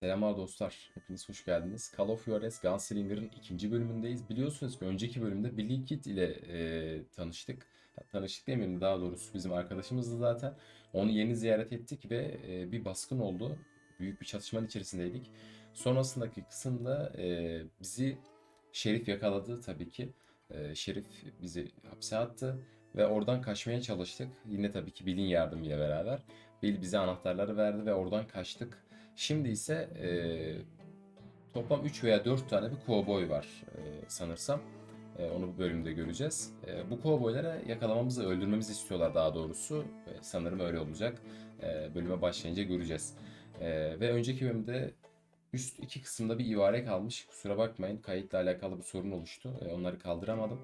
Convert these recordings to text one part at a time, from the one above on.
Selamlar dostlar, hepiniz hoş geldiniz. Call of Juarez Gunslinger'ın ikinci bölümündeyiz. Biliyorsunuz ki önceki bölümde Billy Kid ile tanıştık. Ya, tanıştık demeyeyim, daha doğrusu bizim arkadaşımızdı zaten. Onu yeni ziyaret ettik ve bir baskın oldu. Büyük bir çatışmanın içerisindeydik. Sonrasındaki kısımda bizi Şerif yakaladı tabii ki. Şerif bizi hapse attı ve oradan kaçmaya çalıştık. Yine tabii ki Bill'in yardımıyla beraber. Bill bize anahtarları verdi ve oradan kaçtık. Şimdi ise toplam 3 veya 4 tane bir kovboy var sanırsam. Onu bu bölümde göreceğiz. Bu kovboylara yakalamamızı, öldürmemizi istiyorlar daha doğrusu. Sanırım öyle olacak. Bölüme başlayınca göreceğiz. Ve önceki bölümde üst iki kısımda bir ivare kalmış. Kusura bakmayın, kayıtla alakalı bir sorun oluştu. Onları kaldıramadım.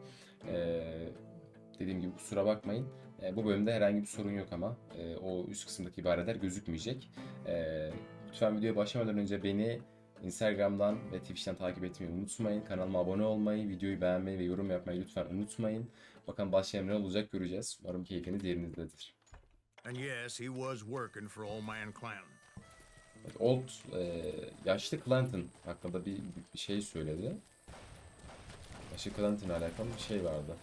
Dediğim gibi kusura bakmayın. Bu bölümde herhangi bir sorun yok ama o üst kısımdaki ibareler gözükmeyecek. Lütfen videoya başlamadan önce beni Instagram'dan ve Twitch'ten takip etmeyi unutmayın. Kanalıma abone olmayı, videoyu beğenmeyi ve yorum yapmayı lütfen unutmayın. Bakalım başlayan ne olacak göreceğiz. Umarım keyfiniz yerinizdedir. And yes, he was working for Old Man Clanton. Evet, yaşlı Clanton hakkında bir şey söyledi. Yaşlı Clanton'la alakalı bir şey vardı.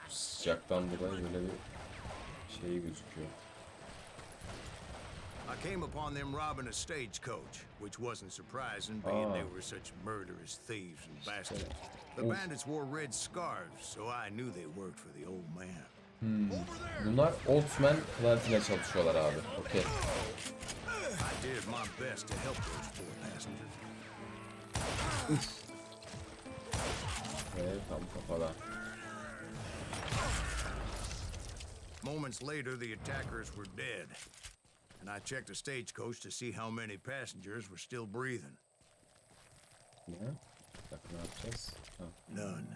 Sıcaktan dolayı böyle bir şey gözüküyor. I came upon them robbing a stagecoach, which wasn't surprising, being they were such murderous thieves and bastards. The bandits wore red scarves, so I knew they worked for the old man. Bunlar Old Man Clanton'a çalışıyorlar abi. Okey. I did my best to help those poor passengers. Evet, tam kafada. Moments later, the attackers were dead, and I checked the stagecoach to see how many passengers were still breathing. Ne? Bak ne yapacağız? Ha. None.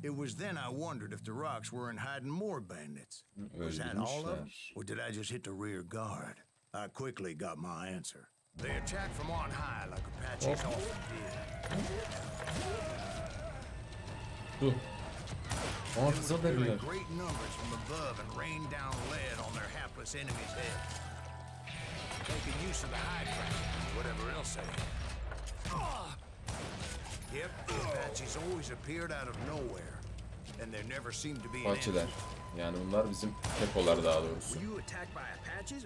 It was then I wondered if the rocks weren't hiding more bandits. Was that all of them? Or did I just hit the rear guard? I quickly got my answer. They attacked from on high like Apaches often did. Dur. Aa, kıza They veriyor. great numbers from above and rained down lead on their hapless enemies' heads. Making use of the high ground, whatever else they had. Yep, the Apaches always appeared out of nowhere, and there never seemed to be an Bahçeler. answer. Yani bunlar bizim kekolar daha doğrusu. Were you attacked by Apaches?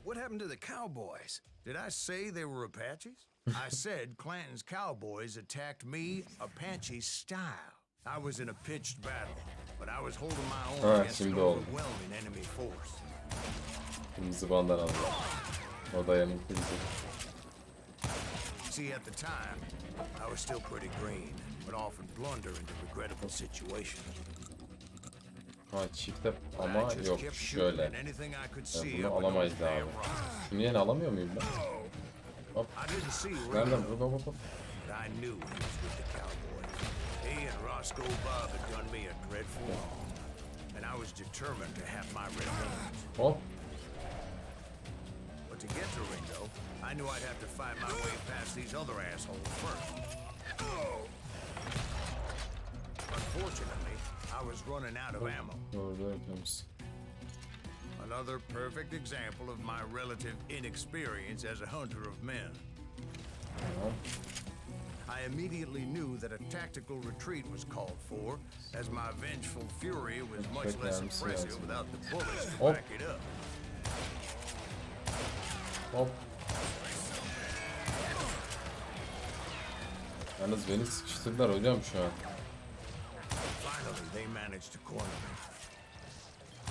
What happened to the cowboys? Did I say they were Apaches? I said Clanton's cowboys attacked me Apache style. I was in a pitched battle, but I was holding my own against an overwhelming enemy force. Kırmızı bandan aldı. O da yanık bizi. See, at the time, I was still pretty green, but often blunder into regrettable situations. Ha, çifte ama yok şöyle. Bunu alamayız daha abi. Bunu yine alamıyor muyum ben? Hop. Nereden? Hop. I knew he was with the cowboys. He and Roscoe Bob had done me a dreadful wrong, and I was determined to have my revenge. Hop. But to get to Ringo, I knew I'd have to fight my way past these other assholes first. Unfortunately, I was running out of ammo. Doğru yapıyoruz. Another perfect example of my relative inexperience as a hunter of men. Tamam. I immediately knew that a tactical retreat was called for, as my vengeful fury was much less impressive without the bullets to back it up. Hop. Yalnız beni sıkıştırdılar hocam şu an. Finally, they managed to corner me.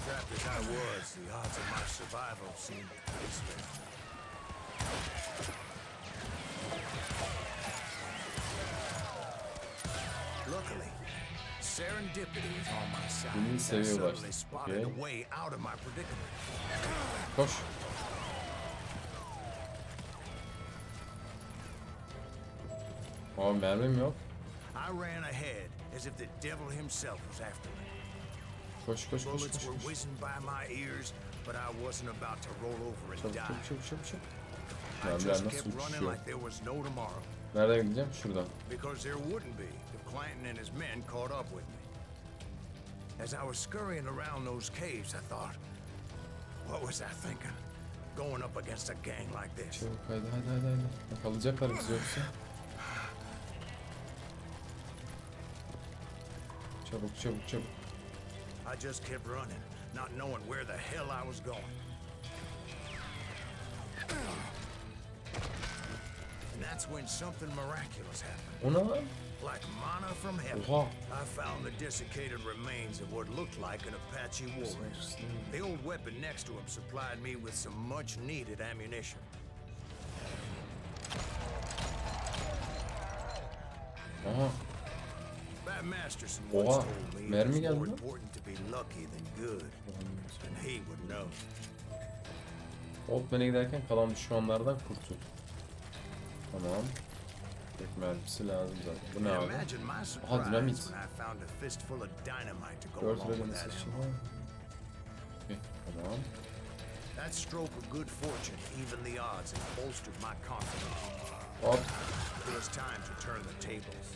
Trapped as I was, the odds of my survival seemed pretty slim. Luckily, serendipity was on my side. Beni I seviyorlar. suddenly spotted a way out of my predicament. Koş. Aa, mermim yok. I ran ahead as if the devil himself was after me. Koş. Bullets were whizzing by my ears, but I wasn't about to roll over and die. Çabuk. I Mermiler just nasıl kept running uçuşuyor? like there was no tomorrow. Nereden gideceğim? Şuradan. Because there wouldn't be if Clanton and his men caught up with me. As I was scurrying around those caves, I thought, what was I thinking? going up against a gang like this. Çabuk hadi. Yakalayacaklar bizi yoksa. Çabuk. I just kept running, not knowing where the hell I was going. And that's when something miraculous happened. O ne lan? Like manna from heaven, Oha. I found the desiccated remains of what looked like an Apache warrior. The old weapon next to him supplied me with some much-needed ammunition. Aha. That Masterson once Oha. told me it Mermi was geldi more lan. important to be lucky than good, and he would know. Oldman'a giderken kalan düşmanlardan kurtul. Tamam. Tek mermisi lazım zaten. Bu ne abi? Imagine my Aha surprise dinamit. when I found a fistful of dynamite to go 4 along with lira that nasıl ammo. Okay, tamam. That stroke of good fortune evened the odds and bolstered my confidence. Hop. It was time to turn the tables.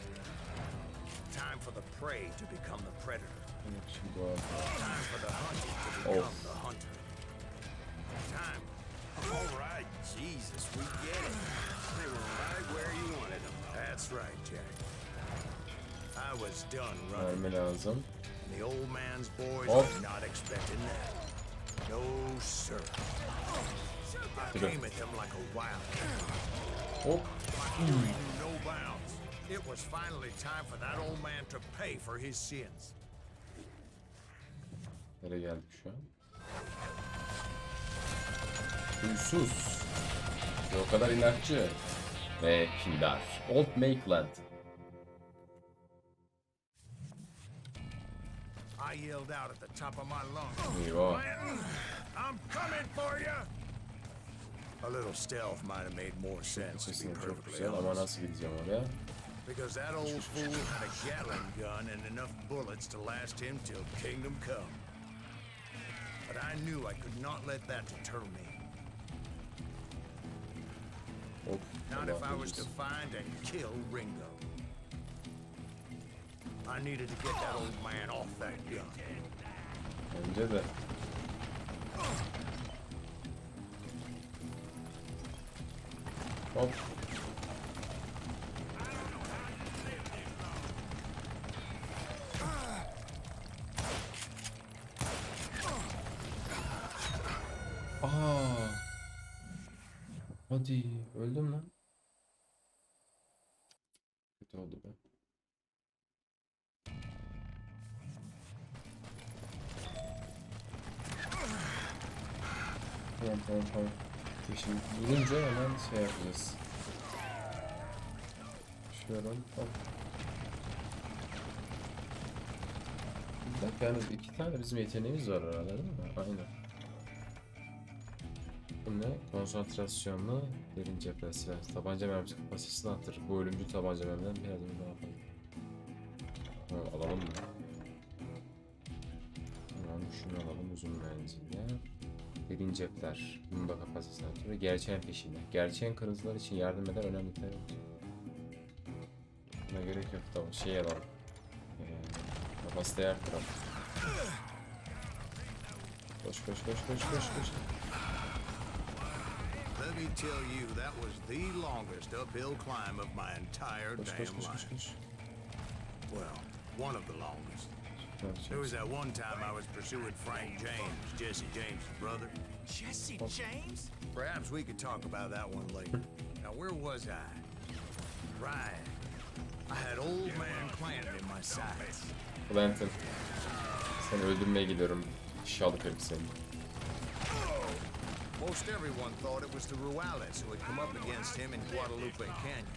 Time for the prey to become the predator. Şimdi bu abi. Time for the hunted to become Oh. the hunter. Time. All right, Jesus, we get it. They were right where you wanted them. That's right, Jack. I was done running. Mermi lazım. The old man's boys Oh. were not expecting that. No, sir. I Yürü. came at them like a wildcat. Hop. My fury knew no bounds. It was finally time for that old man to pay for his sins. Nereye geldik şu an? Huysuz. Ve o kadar inatçı. Ve kindar. Old Makeland. I yelled out at the top of my lungs. Eyvah. Clanton, I'm coming for you! A little stealth might have made more sense, to be Sesini çok perfectly güzel ama honest. nasıl gideceğim oraya? Because that old fool had a Gatling gun and enough bullets to last him till kingdom come. But I knew I could not let that deter me. Hop. Not if I Allah was to bilirsin. find and kill Ringo. I needed to get that old man off that gun. Bence de. Hop. Aa. Hadi öldüm lan. Kötü oldu be. Tamam. Şimdi durunca hemen şey yapacağız. Şöyle hop. Bir dakika yalnız 2 tane bizim yeteneğimiz var herhalde değil mi? Aynen. Bu ne? Konsantrasyonlu derin cephe silah. Tabanca mermisi kapasitesini arttırır. Bu ölümcül tabanca mermiden bir adım daha fazla. Tamam alalım mı? Tamam şunu alalım uzun menzilde. Derin cepler. Bunun da kapasitesini arttırır. Gerçeğin peşinde. Gerçeğin kırmızılar için yardım eden önemli terim. Buna gerek yok tamam şey alalım. Kapasiteyi arttıralım. Koş. Let me tell you, that was the longest uphill climb of my entire damn life. Well, one of the longest. There was that one time I was pursuing Frank James, Jesse James' brother. Jesse James? Perhaps we could talk about that one later. Now, where was I? Right. I had old man Clanton in my sights. Clanton. Seni öldürmeye gidiyorum. İnşallah kırık seni. Most everyone thought it was the Ruales who had come up against him in Guadalupe Canyon.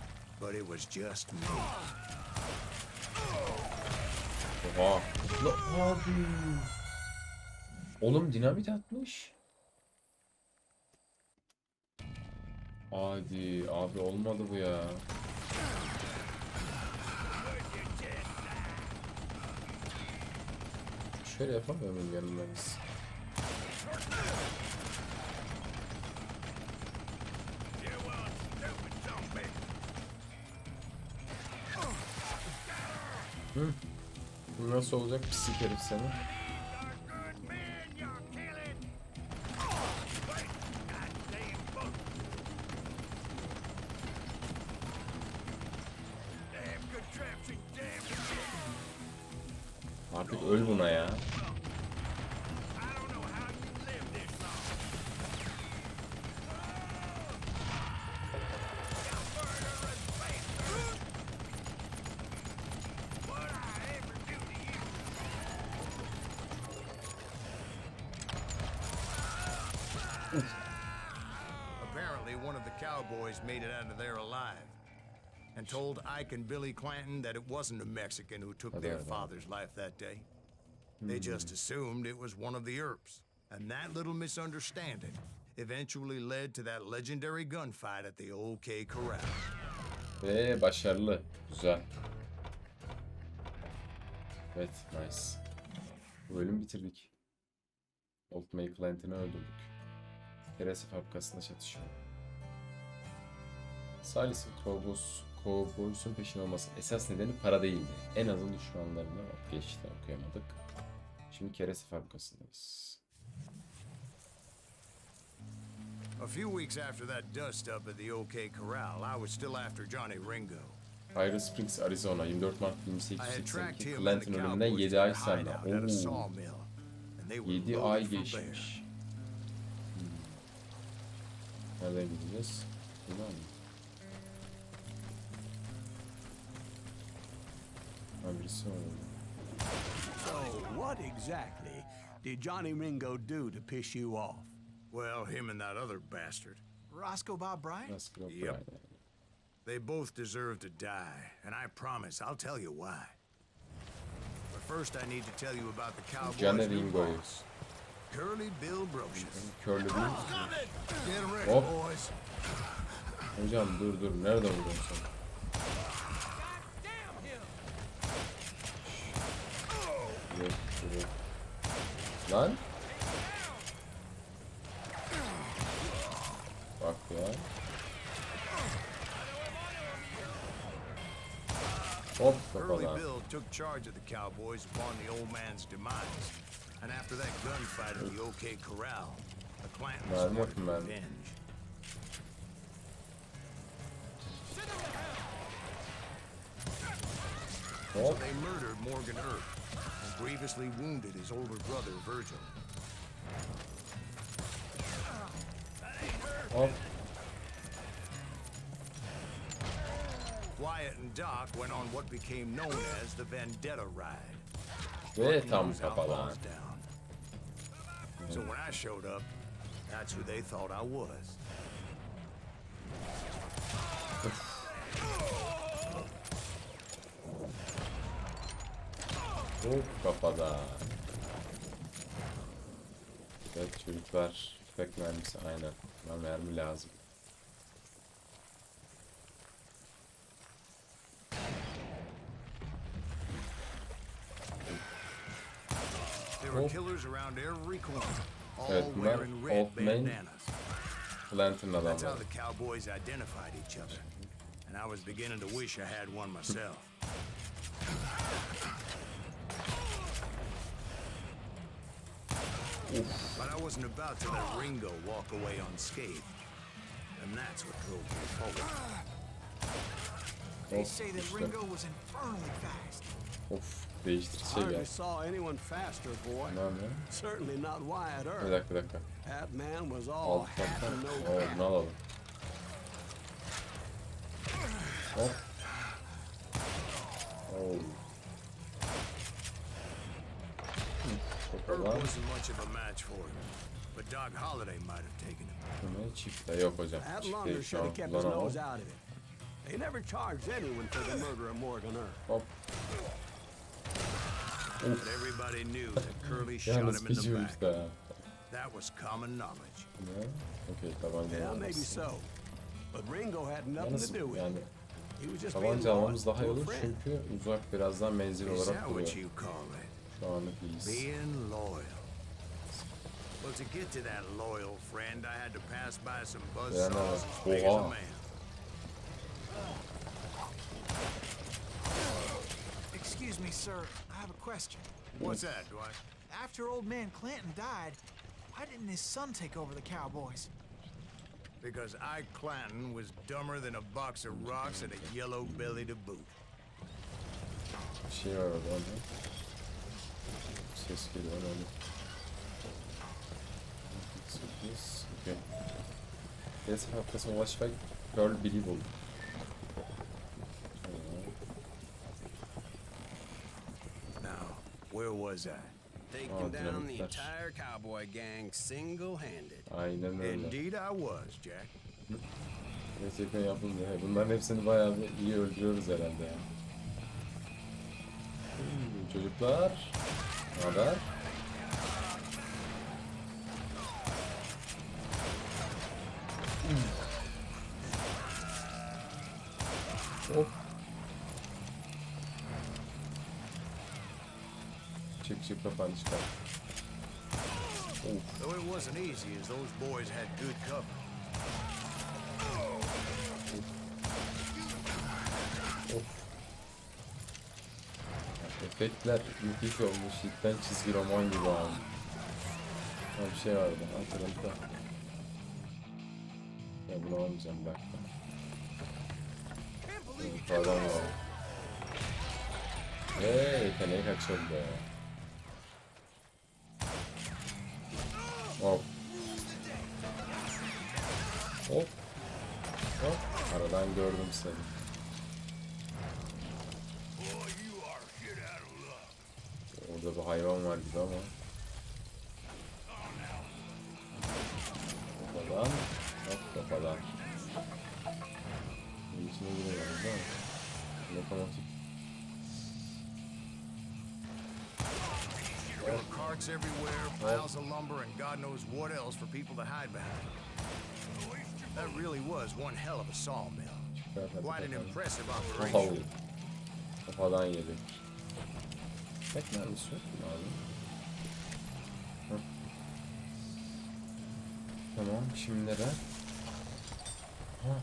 But it was just me. Oha. La abi. Oğlum dinamit atmış. Hadi abi olmadı bu ya. Şöyle yapamıyor muyum yanımda biz? Hı. Bu nasıl olacak pislik herif seni? Artık öl buna ya. Apparently, one of the cowboys made it out of there alive and told Ike and Billy Clanton that it wasn't a Mexican who took their father's life that day. They just assumed it was one of the Earps. And that little misunderstanding eventually led to that legendary gunfight at the OK Corral. Ve başarılı. Güzel. Evet, nice. Bu bölüm bitirdik. Old May Clanton'ı öldürdük. Keresi fabrikasında çatışıyor. Silas'ın Kovboys'un peşinde olması esas nedeni para değildi. En azın düşmanlarını geçti, okuyamadık. Şimdi keresi fabrikasındayız. A few weeks after that dust up at the OK Corral, I was still after Johnny Ringo. Iron Springs, Arizona, 24 Mart I had tracked 1882. him and the Clanton ölümünden cowboys 7 to ay their sonra. hideout at a sawmill, and they were 7 ay loaded for bear. geçmiş. Nereden gideceğiz? Buradan mı? Ha, birisi var orada. So, what exactly did Johnny Ringo do to piss you off? Well, him and that other bastard. Roscoe Bob Bryant? Nasıl kılıp Yep. Brian? They both deserve to die, and I promise I'll tell you why. But first I need to tell you about the Johnny Cowboys' new Ringo'yu. boss, Curly Bill Brocious. Körlü değil. Get ready, Hop. boys. Hocam dur. Nerede vuruyorsun sen? Yok. Lan. Bak ya. Hop Curly kafadan. Bill took charge of the Cowboys upon the old man's demise. And after that gunfight at the OK Corral, the Clantons Merhaba, wanted merhaba. revenge. So Hop. they murdered Morgan Earp and grievously wounded his older brother, Virgil. Hop. Wyatt and Doc went on what became known as the Vendetta Ride. Ve hunting tam those kafadan. outlaws down. So when I showed up, that's who they thought I was. Hop kafada. Evet çocuklar. Tüfek mermisi aynen. Buna mermi lazım. There were Oh. killers around every corner, all Evet, bunlar wearing red Old Man bandanas. Clanton That's how adamları. the Cowboys identified each other. And I was beginning to wish I had one myself. But I wasn't about to let Ringo walk away unscathed. And that's what drove me forward. They Of say that işte. Ringo was infernally fast. Of değiştirirse Hardly gel. saw anyone faster, boy. Ne yapıyor? Certainly not Wyatt Bir Earp. dakika. That man was all Alt hat kaptan. and no Oo, cap. bunu alalım. Hop. Oo. Earp Kafadan. wasn't much of a match for him. But Doc Holliday might have taken him. Şunu çifte yok hocam. That Çifte Lunder şu should an have kept his kullanamam. nose out of it. They never charged anyone for the murder of Morgan Earp. Hop. But everybody knew that Curly shot Yalnız him in the pişiyor back. işte ha. That was common knowledge. Ne? Okey tabanca Yeah, maybe almamız. so. But Ringo had nothing Yalnız to do with yani it. He was just being tabanca loyal almamız daha iyi to a olur friend. çünkü uzak birazdan menzil Is olarak that what duruyor. you call it? Şu anlık iyiyiz. Being loyal. Well, to get to that loyal friend, I had to pass by some buzzsaws as big as a Oha. man. Excuse me, sir. I have a question. What's that, Dwight? After old man Clanton died, why didn't his son take over the Cowboys? Because Ike Clanton was dumber than a box of rocks and a yellow belly to boot. Bir şey var orada. Ses geliyor öyle. 8. Okay. Destek haftasına ulaşmak Pearl Biri buldum. Now, where was I? Taking down the dinamitler. entire cowboy gang single-handed. Aynen öyle. Indeed I was, Jack. Gerçekten yapıldı. Bunların hepsini bayağı bir iyi öldürüyoruz herhalde ya. Çocuklar. Ne haber? Hop. Çık kafanı çıkar. Though it wasn't easy as those boys had good cover. Efektler müthiş olmuş. Cidden çizgi roman gibi abi. Bir şey vardı. Hatırladım. Ya bunu almayacağım bak. Falan var. Yeteneği kaçırdı. Hop. Hop. Hop. Aradan gördüm seni. Orada bir hayvan var gibi ama. Kafadan. Hop kafadan. Bunun içine giremiyoruz değil mi? Lokomotif. There were carts everywhere, piles of lumber, and God knows what else for people to hide behind. That really was one hell of a sawmill. Quite an impressive operation. Kafadan yedik. Bekler misin? Abi. Tamam, şimdi nere? Ha.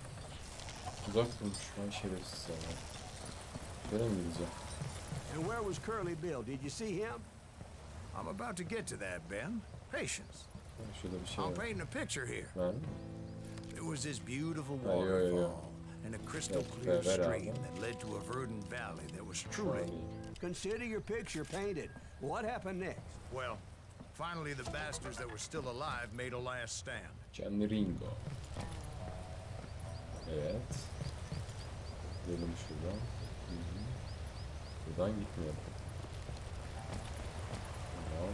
Uzak durmuş lan şerefsiz ya. Nereye mi gideceğim? And where was Curly Bill? Did you see him? I'm about to get to that, Ben. Patience. Şurada bir şey I'm var. painting a picture here. Ver. There was this beautiful yo, yo. waterfall and a crystal clear ver stream abi. that led to a verdant valley that was Şu an truly... iyi. Consider your picture painted. What happened next? Well, finally the bastards that were still alive made a last stand. Canlı Ringo. Evet. Gidelim şuradan. Buradan gitmeyelim. Tamam.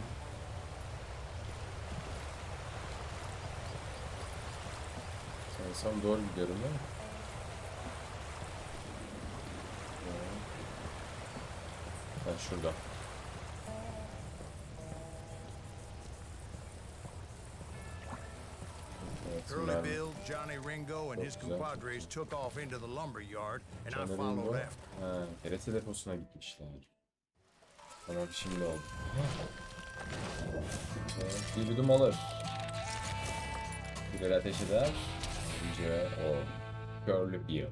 Sanırsam doğru gidiyorum değil mi? Ben şurada. Evet, Curly Bill, Johnny Ringo, and his compadres took off into the lumber yard, and I Canlı followed Ringo. after. Ha, TRT deposuna gitmişler. Tamam, şimdi oldu. Evet, bir yudum alır. Birer ateş eder. Önce o. Curly Bill.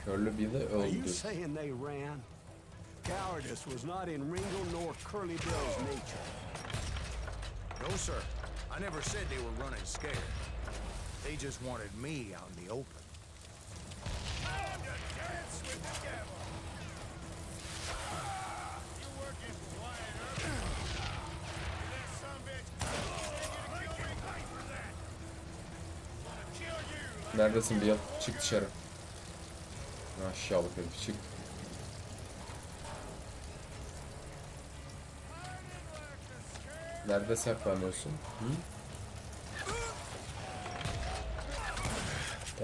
Curly Bill'i Are you öldür. saying they ran? Cowardice was not in Ringo nor Curly Bill's nature. No, sir. I never said they were running scared. They just wanted me out in the open. Time to dance with the devil. You working quiet, that son of a bitch. You to kill me, pay for that. Wanna kill you. Neredesin Bill? Çık dışarı. Aşağılık herif, çık. Nerede saklanıyorsun? Hı?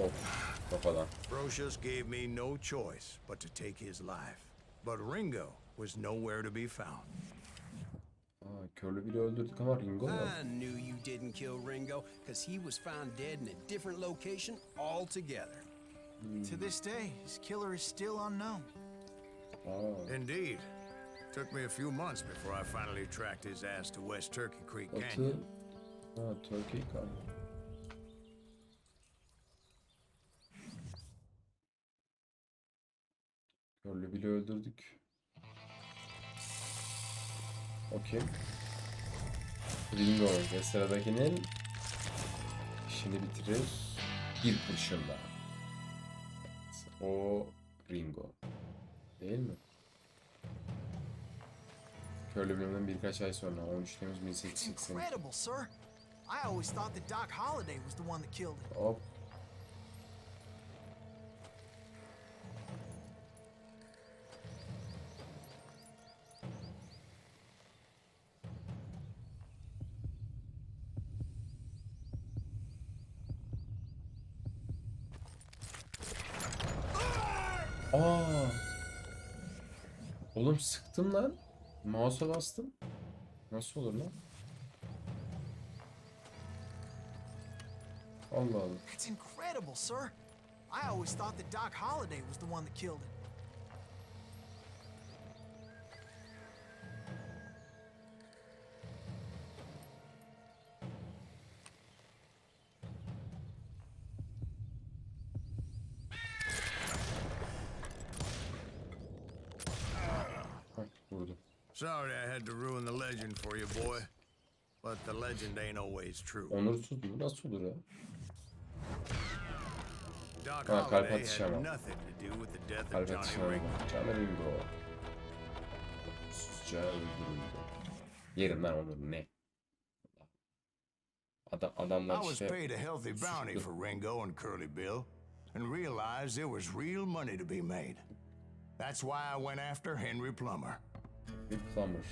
Of, kafadan. Brocious gave me no choice but to take his life. But Ringo was nowhere to be found. Curly Bill'i öldürdük ama Ringo yok. I knew you didn't kill Ringo, because he was found dead in a different location altogether. To this day, his killer is still unknown. Indeed. Took me a few months before I finally tracked his ass to West Turkey Creek Canyon. Turkey Canyon. Curly Bill'i öldürdük. Okey. Ringo ve sıradakinin işini bitirir bir kurşunla. O Ringo. Değil mi? Köylü bölümünden birkaç ay sonra 13 Temmuz It's 1882. incredible, sir. I always thought that Doc Holliday was the one that killed him. Hop. Aa! Oğlum sıktım lan. Mouse'a bastım. Nasıl olur lan? Allah Allah. It's incredible, sir. I always thought that Doc Holliday was the one that killed him. Hah, vurdum. Sorry I had to ruin the legend for you, boy. But the legend ain't always true. Onursuz mu? Nasıl olur ya? Doc kalp Holliday atışı had ama. nothing to do with the death of Kalp Johnny atışına Ringo. bak. Canı Ringo. Susca öldürüldü. Yerim lan onu ne? Adamlar I was işte paid a healthy bounty sustu. for Ringo and Curly Bill, and realized there was real money to be made. That's why I went after Henry Plummer. Bir Plummer.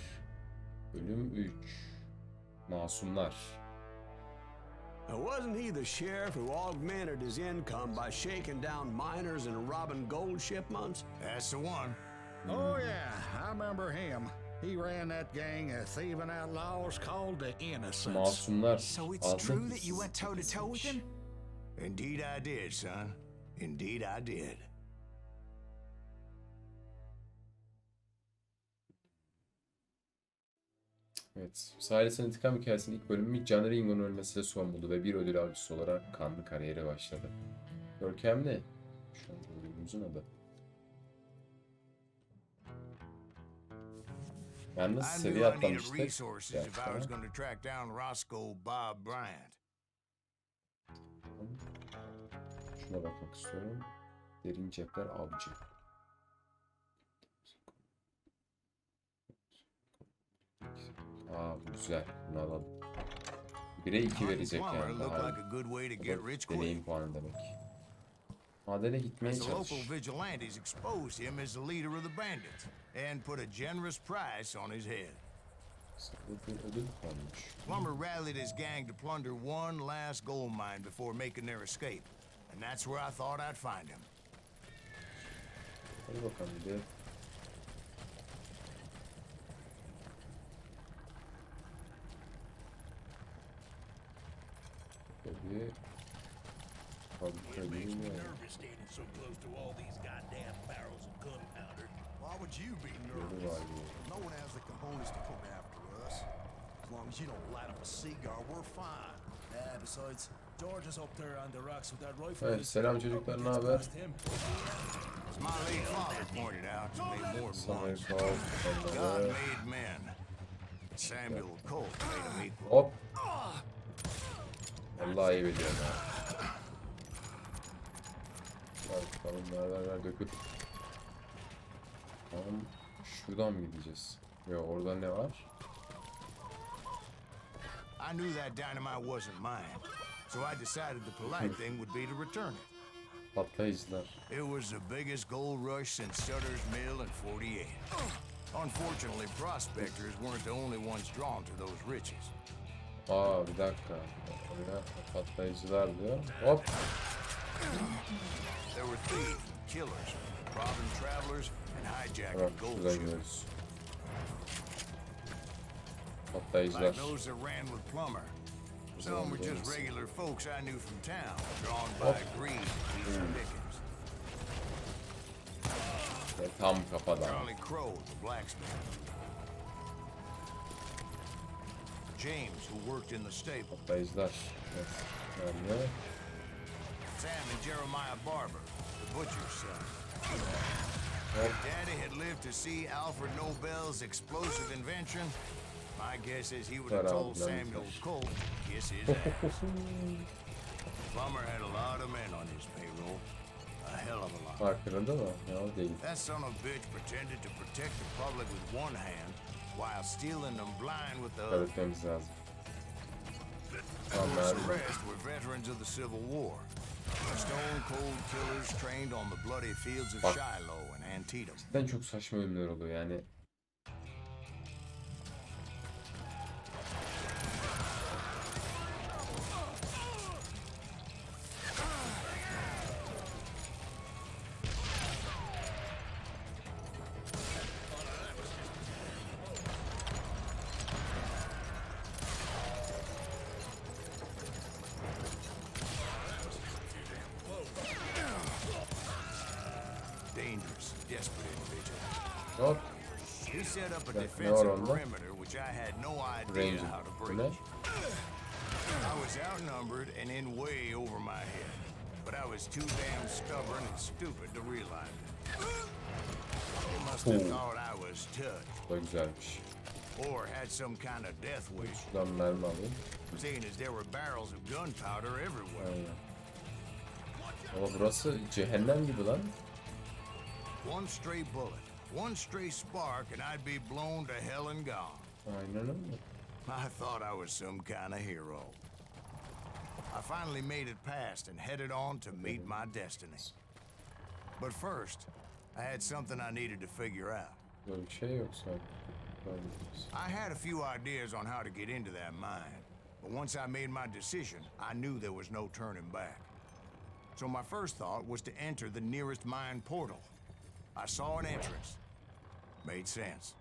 Bölüm 3. Masumlar. Wasn't he the sheriff who augmented his income by shaking down miners and robbing gold shipments? That's the one. Oh, yeah, I remember him. He ran that gang of thieving outlaws called the Innocents. Masumlar. So it's adlı true that you dizi went toe-to-toe with him? Indeed I did, son. Indeed I did. Evet. Sahilesinin intikam hikayesinin ilk bölümü Johnny Ringo'nun ölmesiyle son buldu ve bir ödül avcısı olarak kanlı kariyere başladı. Görkemli. Şu an bölümümüzün adı. Yalnız I seviye knew I needed atlamıştık. resources Bir if I was dakika. going to track down Roscoe Bob Bryant. Şuna bakmak istiyorum. Derin cepler avcı. Aa bu güzel. Bunu alalım. 1'e 2 verecek Plummer yani. looked Daha like a good way to iyi. get Bu da rich quick. deneyim puanı demek. Madene gitmeye As the çalış. local vigilantes exposed him as the leader of the bandits and put a generous price on his head. Bu bir ödül puanıymış. Plummer rallied his gang to plunder one last gold mine before making their escape. And that's where I thought I'd find him. Hadi bakalım bir de. Tabii. Fabrika değil mi? standing so close to all these goddamn barrels of gunpowder. Why would you be Yolu nervous? var diyor. No one has the cojones to come after us. As long as you don't light up a cigar, we're fine. Yeah, besides, George is up there on the rocks with that rifle. Evet, selam çocuklar, ne haber? As my late father pointed out to me more than Sana once, sağ ol. God made men. Samuel Colt made them equal. Hop. Vallahi iyi biliyorum ha. Ver bakalım, ver dökül. Tamam, şuradan mı gideceğiz? Ya orada ne var? I knew that dynamite wasn't mine, so I decided the polite thing would be to return it. Patlayıcılar. It was the biggest gold rush since Sutter's Mill in '48. Unfortunately, prospectors weren't the only ones drawn to those riches. Aa bir dakika. Oraya patlayıcılar diyor. Hop. There were thieves, killers, robbing travelers, and Bak hijacking gold şuradan ships. gidiyoruz. Patlayıcılar. Like those that ran with Plummer. Some were just regular folks I knew from town, drawn by greed and Peter Dickens. Ve tam kafadan. Charlie Crow, the blacksmith. James, who worked in the stable. Patlayıcılar. Evet. Yani Sam and Jeremiah Barber, the butcher's son. hop. Daddy had lived to see Alfred Nobel's explosive invention. My guess is he would have told Samuel Colt to kiss his ass. Plummer had a lot of men on his payroll. A hell of a lot. Farkında mı? Ya o değil. That son of a bitch pretended to protect the public with one hand while stealing them blind with the other. Öğretmemiz lazım. Tamam Most of abi. the rest were veterans of the Civil War. Stone cold killers trained on the bloody fields of Bak. Shiloh and Antietam. Cidden çok saçma ölümler oluyor yani. Dangerous, desperate individual. Hop. He set up a Ne var defensive onda? perimeter which I had no idea Range. how to Bu breach. ne? I was outnumbered and in way over my head, but I was too damn stubborn and stupid to realize it. They must have Oo. thought I was touched Bu da güzelmiş. or had some kind of death wish, Şuradan mermi alayım. seeing as there were barrels of gunpowder everywhere. Aynen. Ama burası cehennem gibi lan. One stray bullet, one stray spark, and I'd be blown to hell and gone. Aynen öyle. I thought I was some kind of hero. I finally made it past and headed on to meet my destiny. But first, I had something I needed to figure out. Böyle bir şey yok sanki. Böyle bir şey. I had a few ideas on how to get into that mine, but once I made my decision, I knew there was no turning back. So my first thought was to enter the nearest mine portal. I saw an entrance. Made sense.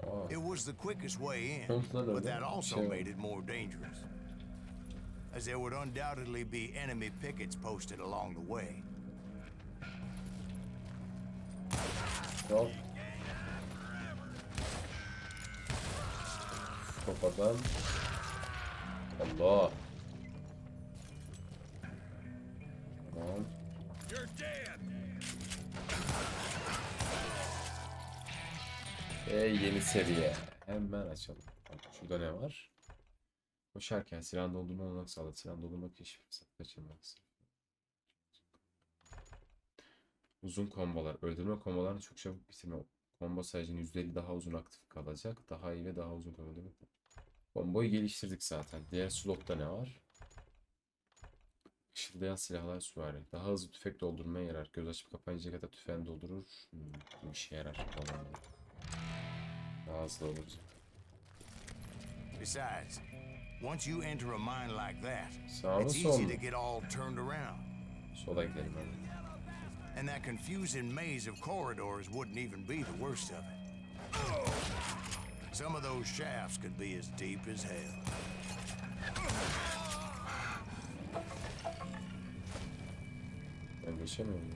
Aa, It was the quickest way in, Sonuçta da but that öyle. also Şey var. made it more dangerous, as there would undoubtedly be enemy pickets posted along the way. Hop. Kafadan. Allah. Tamam. You're dead. Yeni seviye. Hemen açalım. Bak, şurada ne var? Koşarken silah doldurma olanak sağladı. Silah doldurma keşif kaçırmak. Uzun kombolar. Öldürme kombolarını çok çabuk bitirme. Kombo sayıcının %50 daha uzun aktif kalacak. Daha iyi ve daha uzun kombo demek. Komboyu geliştirdik zaten. Diğer slotta ne var? Işıldayan silahlar süvari. Daha hızlı tüfek doldurmaya yarar. Göz açıp kapayınca kadar tüfeğini doldurur. Bir işe yarar falan. Daha hızlı olacak. Besides, once you enter a mine like that, Sağ mı, it's sol easy mu? to get all turned around. Sola gidelim hadi. And that confusing maze of corridors wouldn't even be the worst of it. Some of those shafts could be as deep as hell. Ben geçemiyorum.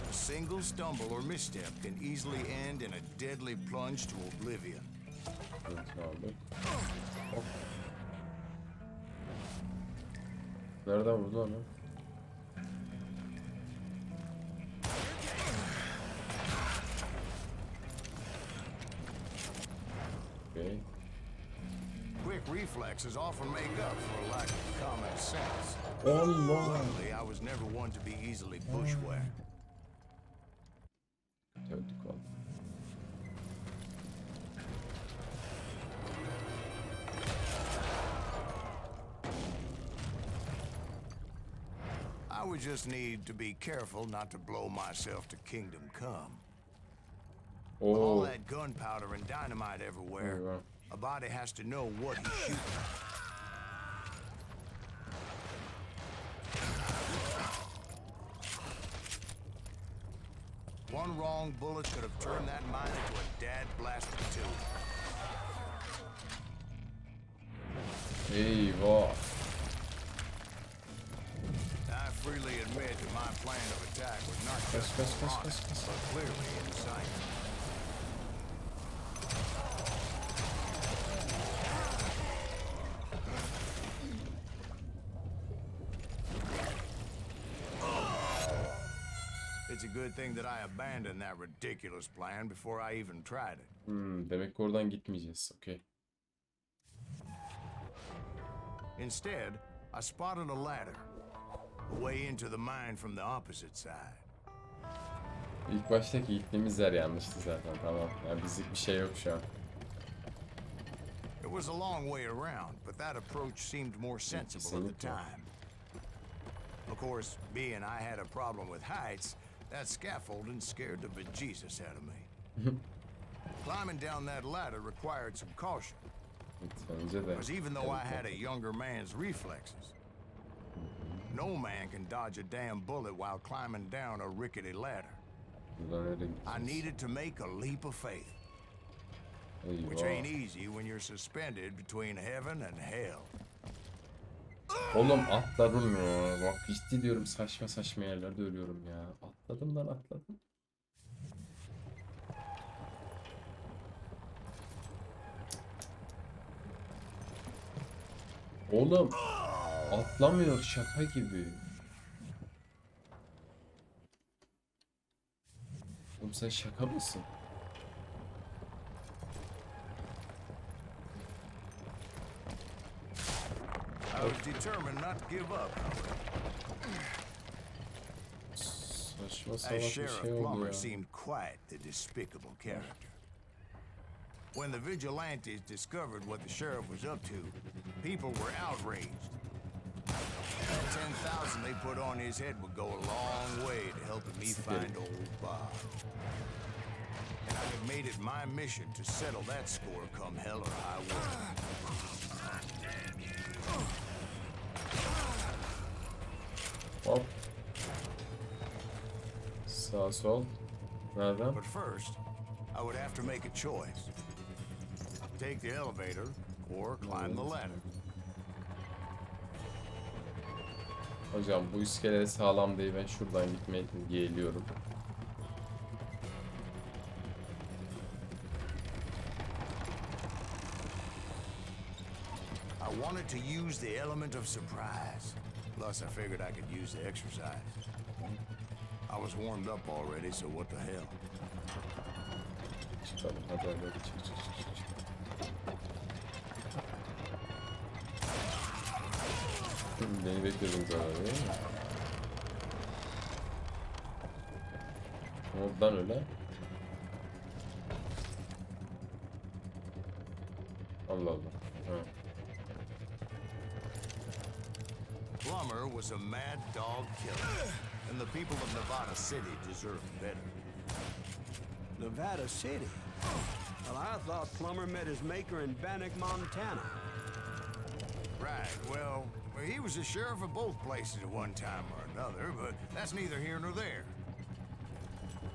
A single stumble or misstep can easily end in a deadly plunge to oblivion. Evet abi. Hop. Nereden vurdu onu? Okay. Quick reflexes often make up for a lack of common sense. Allah. Luckily, I was never one to be easily bushwhacked. Öldük vallahi. I would just need to be careful not to blow myself to kingdom come. All Oo. that gunpowder and dynamite everywhere, Eyvah. a body has to know what he's shooting. One wrong bullet could have turned that mine into a dad-blasted tube. Eyvah. I freely admit that my plan of attack was not Kaç just kaç kaç honest, kaç kaç. but clearly in sight. It's a good thing that I abandoned that ridiculous plan before I even tried it. Demek ki oradan gitmeyeceğiz. Okey. Instead, I spotted a ladder, a way into the mine from the opposite side. İlk baştaki gittiğimiz yer yanlıştı zaten, tamam. Yani bizlik bir şey yok şu an. It was a long way around, but that approach seemed more sensible at the time. Of course, being I had a problem with heights, that scaffolding scared the bejesus out of me. Climbing down that ladder required some caution, Bence de. because even though I had a younger man's reflexes, no man can dodge a damn bullet while climbing down a rickety ladder. Buradan öyle I gideceğiz. needed to make a leap of faith, which Eyvah. ain't easy when you're suspended between heaven and hell. Oğlum atladım ya. Bak ciddi diyorum, saçma saçma yerlerde ölüyorum ya. Atladım lan, atladım. Oğlum atlamıyor, şaka gibi. Oğlum sen şaka mısın? I was determined not to give up. Saçma As salak bir Sheriff şey oldu Plummer ya. seemed quite the despicable character. When the vigilantes discovered what the sheriff was up to, people were outraged. That 10,000 they put on his head would go a long way to helping me find old Bob. And I have made it my mission to settle that score come hell or high water. Hop. Sağ sol. Nereden? But first, I would have to make a choice. Take the elevator or climb the ladder. Hocam bu iskele sağlam değil, ben şuradan gitmeyi yeğliyorum. I wanted to use the element of surprise. Plus, I figured I could use the exercise. I was warmed up already, so what the hell? Çıkalım hadi hadi, çık. Beni bekliyordun galiba değil mi? Ne oldu lan öyle? Allah Allah. Ha. Plummer was a mad dog killer, and the people of Nevada City deserved better. Nevada City? Well, I thought Plummer met his maker in Bannock, Montana. Right, well, he was the sheriff of both places at one time or another, but that's neither here nor there.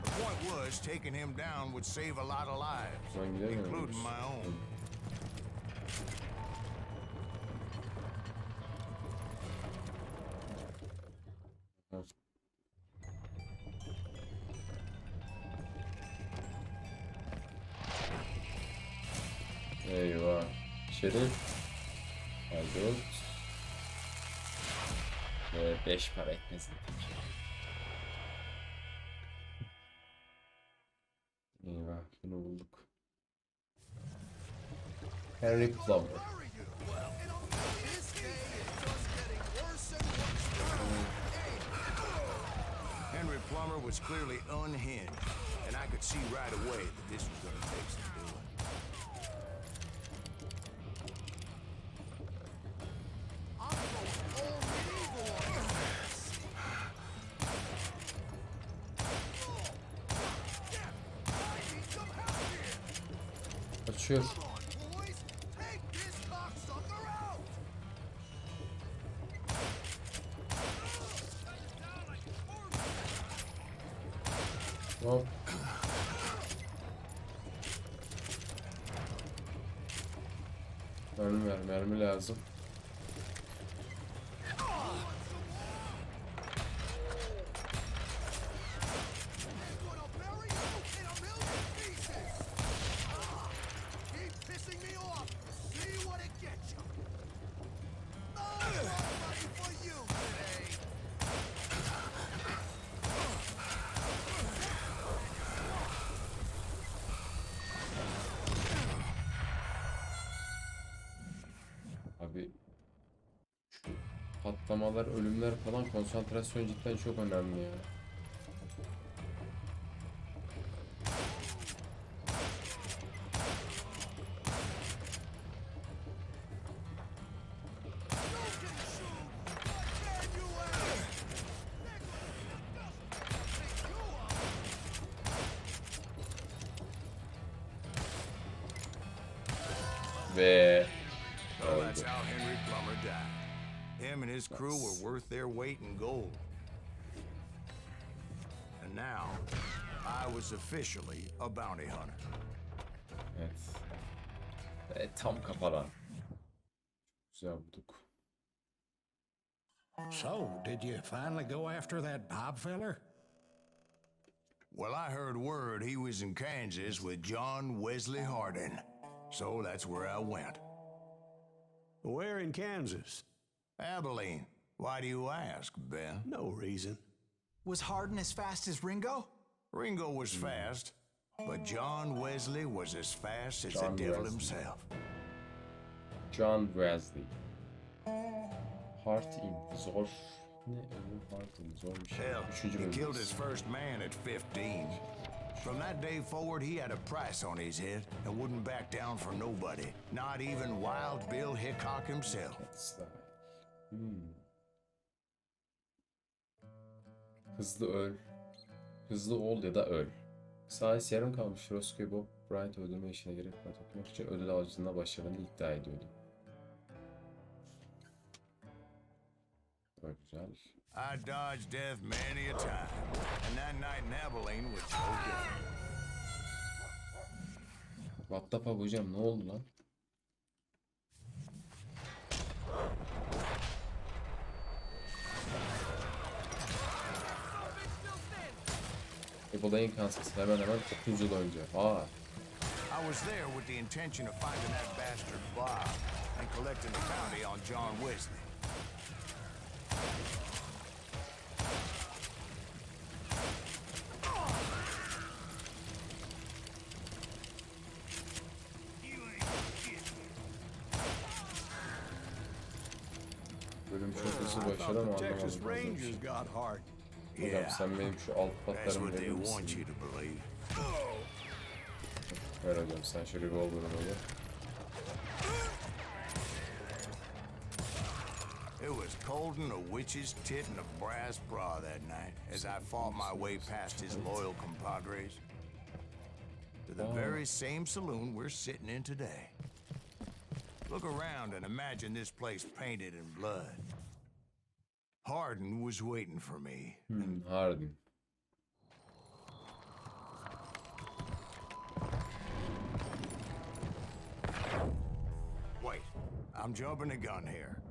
The point was, taking him down would save a lot of lives, Ben gidemiyorum. including my own. Eyvah. Şerif. Haydut. Ve 5 para etmez dedik. Eyvah, bunu bulduk. Harry Plummer. Henry Plummer was clearly unhinged, and I could see right away that this was going to take some doing. Kaçıyor. Hop. Mermi ver, mermi lazım. Abi Patlamalar, ölümler falan, konsantrasyon cidden çok önemli ya. Ve Well, that's how Henry Plummer died. Him and his crew were worth their weight in gold. And now, I was officially a bounty hunter. evet. Ve tam kafadan. Güzel bulduk. So, did you finally go after that Bob feller? Well, I heard word he was in Kansas with John Wesley Hardin. So that's where I went. Where in Kansas? Abilene. Why do you ask, Ben? No reason. Was Hardin as fast as Ringo? Ringo was fast, but John Wesley was as fast as John the devil Wesley. himself. John Wesley. Heart in. Zor. Ne? Heart in. Zor bir şey. Hell, Üçüncü he killed bölümdeyiz. his first man at 15. From that day forward, he had a price on his head and wouldn't back down for nobody, not even Wild Bill Hickok himself. Hızlı öl. Hızlı ol ya da öl. Sayısı yarım kalmış Roscoe Bob Bryant öldürme işine gerek var. Toplamak için ödül avcılığına başladığını iddia ediyordu. Çok güzel. I dodged death many a time, and that night in Abilene was no different. What the fuck hocam, ne oldu lan? Ebola imkansız. Hemen 30 yıl önce. I was there with the intention of finding that bastard Bob and collecting the bounty on John Wesley. Bölüm çok hızlı I başladı ama thought the Texas anlamadım. Rangers got heart. Hocam sen benim şu alt That's patlarımı what they verir want misin? you to believe. Ver hocam, sen şöyle bir ol bunu. It was cold in a witch's tit and a brass bra that night as I fought my way past his loyal compadres to the very same saloon we're sitting in today. Look around and imagine this place painted in blood. Hardin was waiting for me. Hardin. Wait, I'm jumping the gun here.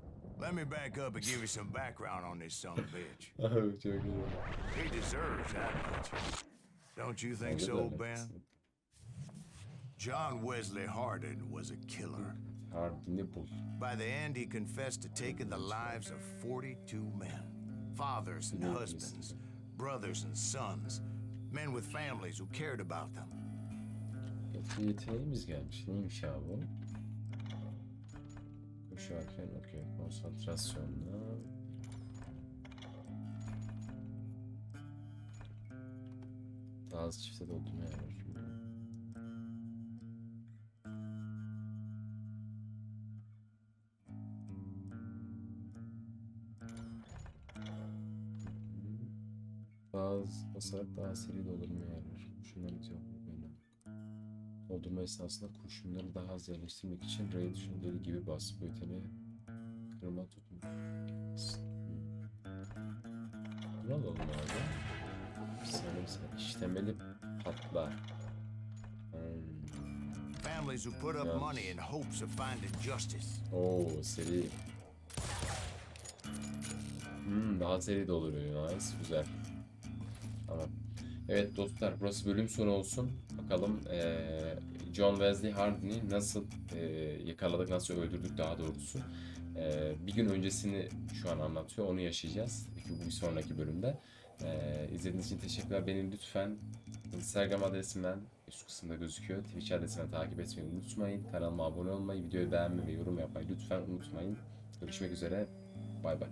Let me back up and give you some background on this son of a bitch. Çok iyi. He deserves that much. Don't you think so, Ben? John Wesley Hardin was a killer. Hardin'i bul. By the end, he confessed to taking the lives of 42 men. Fathers and husbands, brothers and sons, men with families who cared about them. Bir yeteneğimiz gelmiş. Neymiş abi o? Koşarken okey. Konsantrasyonla. Daha az çifte doldurma yer. Daha az basarak daha seri doldurma yer var. Şunları yok böyle. Doldurma esnasında kurşunları daha az yerleştirmek için R düşündüğü gibi bas. Bu yeteneği kırma tutun. Bunu alalım abi. Sen işlemeli patla. Families who put up money in hopes of finding justice. Oo, seri. Daha seri dolduruyor. Nice, güzel. Tamam. Evet dostlar, burası bölüm sonu olsun. Bakalım John Wesley Hardin'i nasıl yakaladık, nasıl öldürdük daha doğrusu. Bir gün öncesini şu an anlatıyor, onu yaşayacağız. Bu bir sonraki bölümde. İzlediğiniz için teşekkürler. Beni lütfen Instagram adresimden üst kısımda gözüküyor. Twitch adresimden takip etmeyi unutmayın. Kanalıma abone olmayı, videoyu beğenmeyi ve yorum yapmayı lütfen unutmayın. Görüşmek üzere. Bay bay.